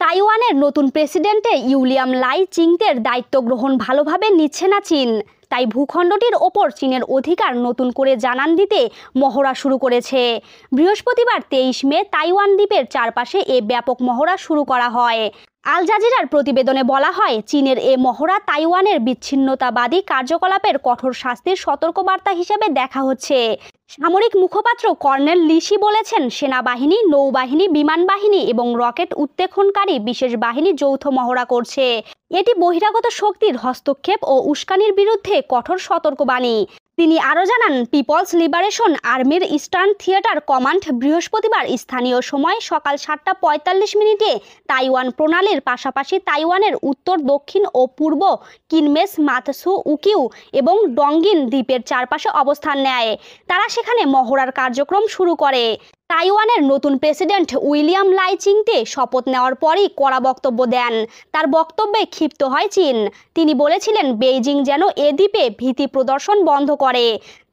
তাইওয়ানের নতুন প্রেসিডেন্টে উইলিয়াম লাই চিংতের দায়িত্ব গ্রহণ ভালোভাবে নিচ্ছে না চীন। তাই ভূখণ্ডটির ওপর চীনের অধিকার নতুন করে জানান দিতে মহড়া শুরু করেছে। বৃহস্পতিবার 23 মে তাইওয়ান দ্বীপের চারপাশে এ ব্যাপক মহড়া শুরু করা হয়। আল জাজিরার প্রতিবেদনে বলা হয়, চীনের এ মহড়া তাইওয়ানের বিচ্ছিন্নতাবাদী কার্যকলাপের কঠোর শাস্তির সতর্কবার্তা হিসেবে দেখা হচ্ছে। সামরিক মুখপাত্র কর্নেল লিশি বলেছেন, সেনাবাহিনী, নৌবাহিনী, বিমান বাহিনী এবং রকেট উৎক্ষেপণকারী বিশেষ বাহিনী যৌথ মহড়া করছে। এটি বহিরাগত শক্তির হস্তক্ষেপ ও উস্কানির বিরুদ্ধে কঠোর সতর্কবাণী। তিনি আরও জানান, পিপলস লিবারেশন আর্মির ইস্টার্ন থিয়েটার কমান্ড বৃহস্পতিবার স্থানীয় সময় সকাল 7:45 তাইওয়ান প্রণালীর পাশাপাশি তাইওয়ানের উত্তর, দক্ষিণ ও পূর্ব কিনমেস, মাতসু, উকিউ এবং ডংগিন দ্বীপের চারপাশে অবস্থান নেয়। তারা সেখানে মহড়ার কার্যক্রম শুরু করে। তাইওয়ানের নতুন প্রেসিডেন্ট উইলিয়াম লাই চিংতে শপথ নেওয়ার পরই কড়া বক্তব্য দেন। তার বক্তব্যে ক্ষিপ্ত হয় চীন। তিনি বলেছিলেন, বেইজিং যেন এ দ্বীপে ভীতি প্রদর্শন বন্ধ করে।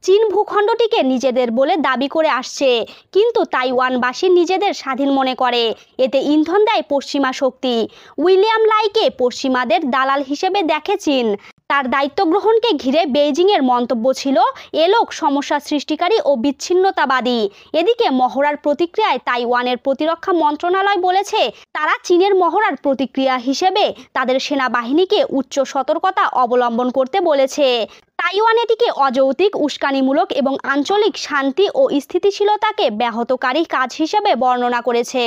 চীন ভূখণ্ডটিকে নিজেদের বলে দাবি করে আসছে, কিন্তু তাইওয়ানবাসী নিজেদের স্বাধীন মনে করে। এতে ইন্ধন দেয় পশ্চিমা শক্তি। উইলিয়াম লাইকে পশ্চিমাদের দালাল হিসেবে দেখে চীন। তার দায়িত্ব গ্রহণকে ঘিরে বেইজিংয়ের মন্তব্য ছিল, এ লোক সমস্যা সৃষ্টিকারী ও বিচ্ছিন্নতাবাদী। এদিকে মহড়ার প্রতিক্রিয়ায় তাইওয়ানের প্রতিরক্ষা মন্ত্রণালয় বলেছে, তারা চীনের মহড়ার প্রতিক্রিয়া হিসেবে তাদের সেনাবাহিনীকে উচ্চ সতর্কতা অবলম্বন করতে বলেছে। তাইওয়ান এটিকে অযৌক্তিক, উস্কানিমূলক এবং আঞ্চলিক শান্তি ও স্থিতিশীলতাকে ব্যাহতকারী কাজ হিসেবে বর্ণনা করেছে।